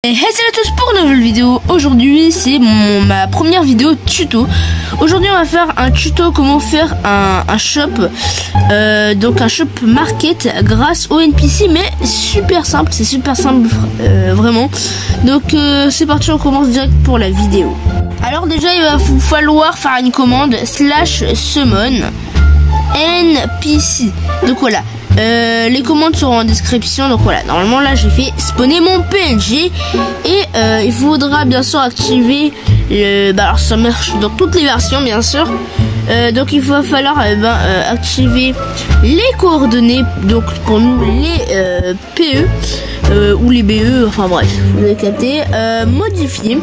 Hey, salut à tous pour une nouvelle vidéo. Aujourd'hui c'est ma première vidéo tuto. Aujourd'hui on va faire un tuto comment faire un shop, donc un shop market grâce au NPC, mais super simple, c'est super simple vraiment. Donc c'est parti, on commence direct pour la vidéo. Alors déjà il va vous falloir faire une commande /summon NPC. Donc voilà. Les commandes seront en description. Donc voilà, normalement là j'ai fait spawner mon PNG et il faudra bien sûr activer le... alors ça marche dans toutes les versions bien sûr. Donc il va falloir activer les coordonnées, donc pour nous les PE ou les BE, enfin bref, vous avez capté. Modifier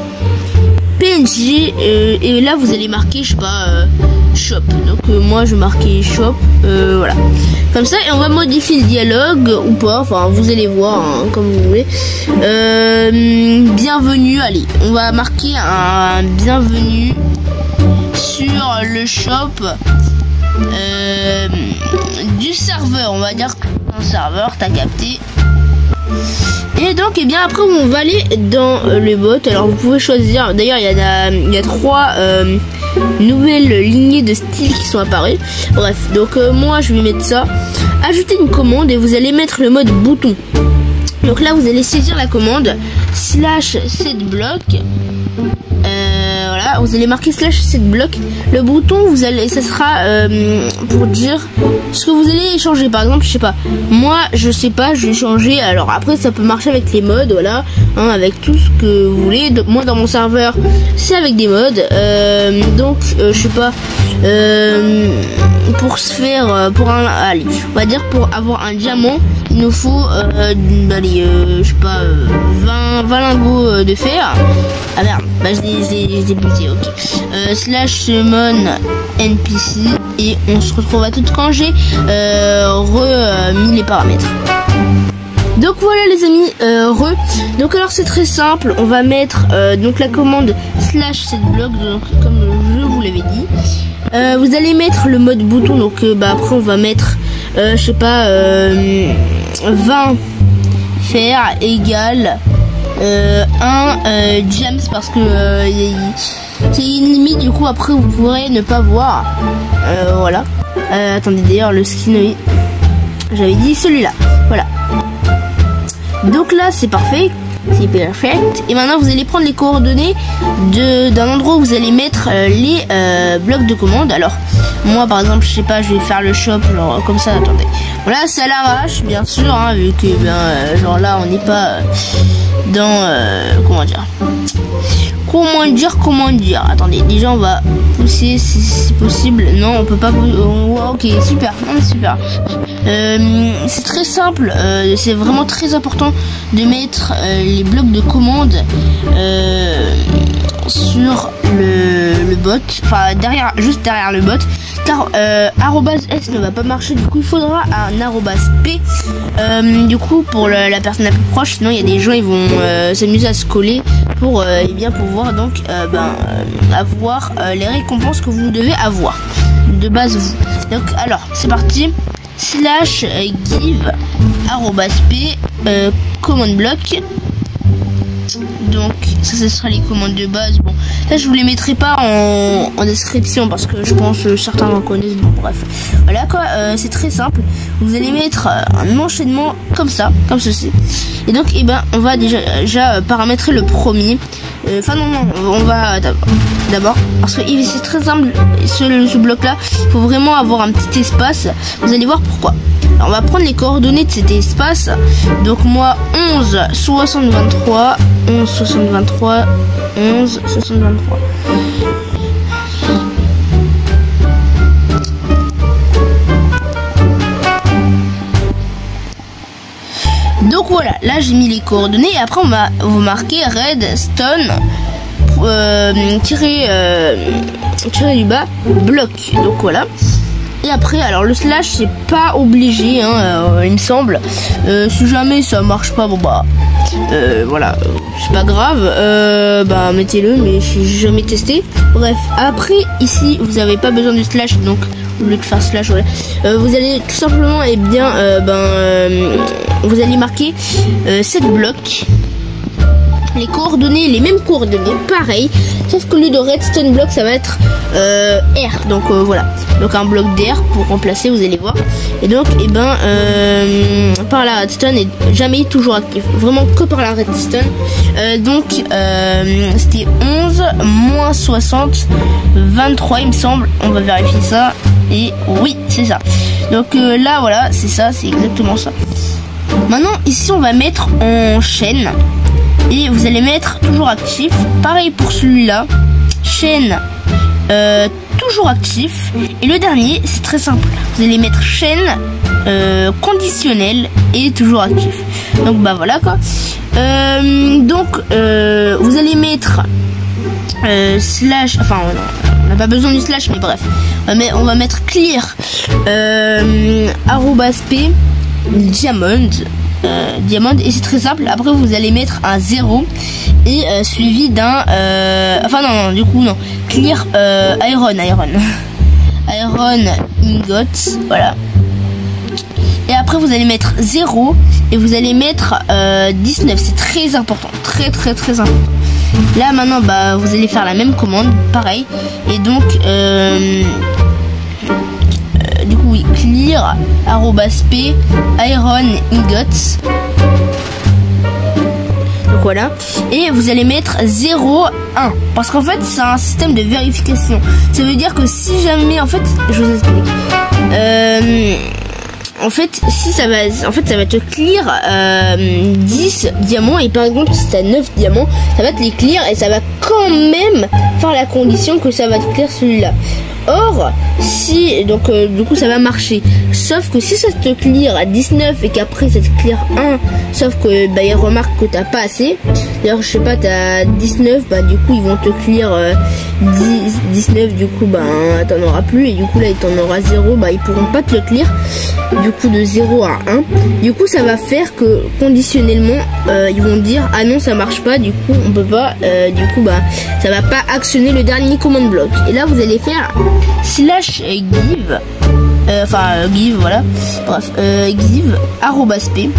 PNG et là vous allez marquer, je sais pas, shop. Donc moi je marquais shop, voilà, comme ça, et on va modifier le dialogue ou pas, enfin vous allez voir hein, comme vous voulez. Bienvenue, allez, on va marquer un bienvenue sur le shop du serveur, on va dire un serveur, t'as capté. Et donc et bien après on va aller dans le bot. Alors vous pouvez choisir, d'ailleurs il y a trois nouvelles lignées de styles qui sont apparues. Bref, donc moi je vais mettre ça, ajouter une commande, et vous allez mettre le mode bouton. Donc là vous allez saisir la commande /setBlock. Voilà, vous allez marquer /setBlock. Le bouton, vous allez, ça sera pour dire ce que vous allez échanger. Par exemple, je sais pas, moi je sais pas, je vais changer. Alors après ça peut marcher avec les modes, voilà, hein, avec tout ce que vous voulez. Donc, moi dans mon serveur c'est avec des modes, donc je sais pas, pour se faire pour un, allez, on va dire pour avoir un diamant il nous faut allez, je sais pas, 20 lingots de fer. Ah merde, bah je l'ai buté, ok. /summon NPC, et on se retrouve à tout quand j'ai remis les paramètres. Donc voilà les amis, donc alors c'est très simple, on va mettre donc la commande /setBlock, donc comme je vous l'avais dit. Vous allez mettre le mode bouton, donc après on va mettre je sais pas, 20 fer égale 1 gems, parce que c'est une limite, du coup après vous pourrez ne pas voir, voilà. Attendez, d'ailleurs le skin, j'avais dit celui-là, voilà. Donc là c'est parfait, c'est perfect. Et maintenant vous allez prendre les coordonnées d'un endroit où vous allez mettre les blocs de commande. Alors moi par exemple, je sais pas, je vais faire le shop genre comme ça, attendez, voilà, c'est à l'arrache bien sûr, hein, vu que genre là on n'est pas dans comment dire, attendez, déjà on va pousser si c'est possible. Non, on peut pas, ok, super, super. C'est très simple, c'est vraiment très important de mettre les blocs de commande sur le bot, enfin derrière, juste derrière le bot, car @s ne va pas marcher, du coup il faudra un @p, du coup pour la personne la plus proche, sinon il y a des gens, ils vont s'amuser à se coller pour bien pouvoir donc avoir les récompenses que vous devez avoir de base vous. Donc alors c'est parti, /give @p command block. Donc ça ce sera les commandes de base. Bon là je vous les mettrai pas en description parce que je pense que certains en connaissent. Bon bref, voilà quoi, c'est très simple. Vous allez mettre un enchaînement comme ça, comme ceci, et donc on va déjà paramétrer le premier. Enfin non, on va d'abord, parce que c'est très simple, ce bloc là il faut vraiment avoir un petit espace. Vous allez voir pourquoi. Alors, on va prendre les coordonnées de cet espace. Donc moi 11 60 23 11 60 23 11 60 23. Donc voilà, là j'ai mis les coordonnées, et après on va vous marquer redstone tiré du bas bloc. Donc voilà. Et après, alors le slash c'est pas obligé, hein, il me semble. Si jamais ça marche pas, bon bah voilà, c'est pas grave, mettez-le, mais j'ai jamais testé. Bref, après ici vous avez pas besoin du slash, donc au lieu de faire slash, voilà, vous allez tout simplement vous allez marquer 7 blocs. les coordonnées, les mêmes coordonnées, pareil, sauf que au lieu de redstone block, ça va être R. Donc voilà, donc un bloc d'air pour remplacer, vous allez voir. Et donc, et ben, par la redstone est jamais toujours actif, vraiment que par la redstone. Donc, c'était 11 moins 60, 23, il me semble. On va vérifier ça. Et oui, c'est ça. Donc là, voilà, c'est ça, c'est exactement ça. Maintenant, ici, on va mettre en chaîne. Et vous allez mettre toujours actif. Pareil pour celui-là. Chaîne toujours actif. Et le dernier, c'est très simple. Vous allez mettre chaîne conditionnelle et toujours actif. Donc bah voilà quoi. Donc vous allez mettre slash. Enfin on n'a pas besoin du slash, mais bref. On va mettre clear @p diamond. Diamond, et c'est très simple. Après vous allez mettre un 0 et suivi d'un enfin non, du coup non, clear iron ingot, voilà. Et après vous allez mettre 0 et vous allez mettre 19. C'est très important, très important. Là maintenant bah vous allez faire la même commande, pareil. Et donc du coup oui, clear @p iron ingots. Donc voilà. Et vous allez mettre 0, 1. Parce qu'en fait c'est un système de vérification. Ça veut dire que si jamais, en fait, je vous explique. En fait, si ça va, te clear 10 diamants, et par exemple si t'as 9 diamants, ça va te les clear et ça va quand même faire la condition que ça va te clear celui-là. Or, si, donc du coup ça va marcher. Sauf que si ça te clear à 19 et qu'après ça te clear 1, sauf que bah il remarque que t'as pas assez. D'ailleurs je sais pas, t'as 19, bah du coup ils vont te clear 19, du coup bah t'en auras plus, et du coup là il t'en aura 0, bah ils pourront pas te le clear. Du coup de 0 à 1. Du coup ça va faire que conditionnellement ils vont dire ah non ça marche pas, du coup on peut pas, du coup bah ça va pas actionner le dernier command block. Et là vous allez faire slash give, give, voilà, bref, give @p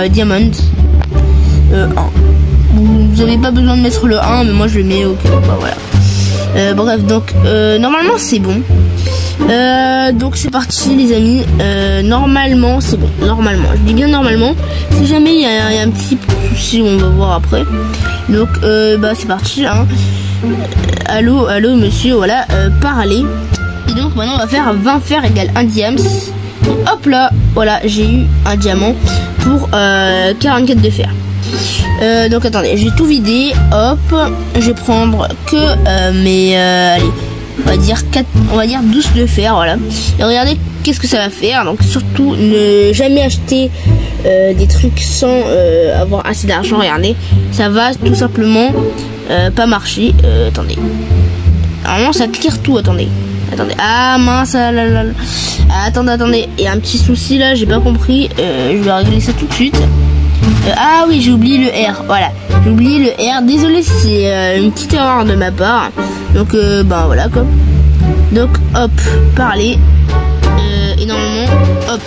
diamond 1. Vous avez pas besoin de mettre le 1, mais moi je le mets au cas où, bah voilà. Bref, donc normalement c'est bon. Donc c'est parti les amis. Normalement c'est bon. Normalement, je dis bien normalement. Si jamais il y a un petit souci, on va voir après. Donc bah c'est parti hein. Allô monsieur, voilà, parler. Et donc maintenant on va faire 20 fer égale 1 diams. Hop là, voilà, j'ai eu un diamant pour 44 de fer. Donc attendez, j'ai tout vidé. Hop, je vais prendre que mes allez, on va dire 12 de fer, voilà. Et regardez qu'est-ce que ça va faire. Donc surtout ne jamais acheter des trucs sans avoir assez d'argent. Regardez, ça va tout simplement pas marcher. Attendez, normalement ça clear tout. Attendez, ah mince, attendez, il y a un petit souci là, j'ai pas compris. Je vais régler ça tout de suite. Ah oui, j'ai oublié le R, voilà, j'ai oublié le R, désolé, c'est une petite erreur de ma part. Donc ben voilà quoi. Donc hop, parler, et normalement hop.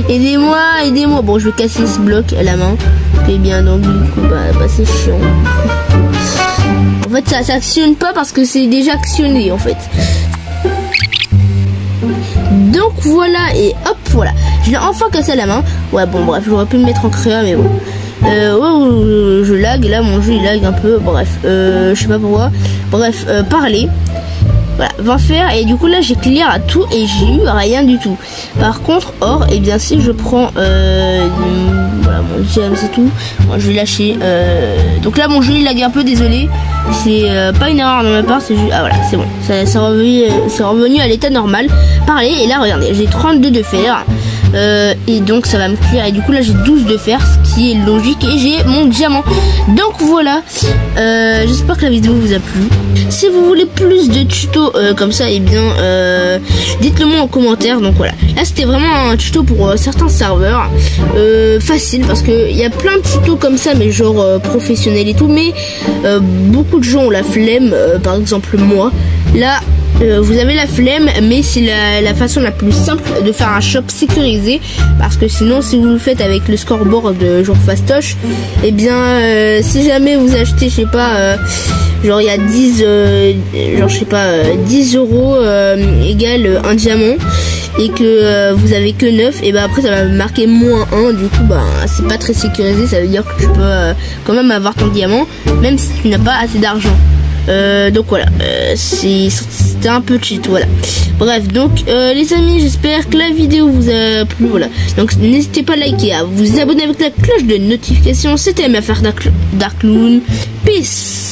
aidez-moi, bon je vais casser ce bloc à la main. Et bien donc du coup bah c'est chiant. En fait ça actionne pas parce que c'est déjà actionné en fait. Donc voilà, et hop voilà, je l'ai enfin cassé à la main. Ouais bon bref, j'aurais pu me mettre en créa mais bon. Je lag, là mon jeu il lag un peu, bref, je sais pas pourquoi. Bref, parler. Voilà, 20 fer, et du coup là j'ai clear à tout et j'ai eu rien du tout. Par contre or, et bien si je prends voilà mon gem c'est tout, bon, je vais lâcher. Donc là mon jeu il lag un peu, désolé. C'est pas une erreur de ma part, c'est juste. Ah voilà, c'est bon, c'est revenu à l'état normal. Parler, et là regardez, j'ai 32 de fer. Et donc ça va me clear, et du coup là j'ai 12 de fer, ce qui est logique, et j'ai mon diamant. Donc voilà, j'espère que la vidéo vous a plu. Si vous voulez plus de tutos comme ça, et bien dites-le moi en commentaire. Donc voilà, là c'était vraiment un tuto pour certains serveurs, facile, parce que il y a plein de tutos comme ça, mais genre professionnels et tout, mais beaucoup de gens ont la flemme, par exemple moi. Là vous avez la flemme, mais c'est la façon la plus simple de faire un shop sécurisé, parce que sinon si vous le faites avec le scoreboard genre fastoche, et bien si jamais vous achetez, je sais pas, genre il y a 10 genre je sais pas 10 euros égale un diamant, et que vous avez que 9, et ben après ça va marquer -1, du coup bah c'est pas très sécurisé, ça veut dire que tu peux quand même avoir ton diamant même si tu n'as pas assez d'argent. Donc voilà, c'était un peu cheat, voilà. Bref, donc les amis, j'espère que la vidéo vous a plu, voilà. Donc n'hésitez pas à liker, à vous abonner avec la cloche de notification. C'était MFR Darkloon, peace.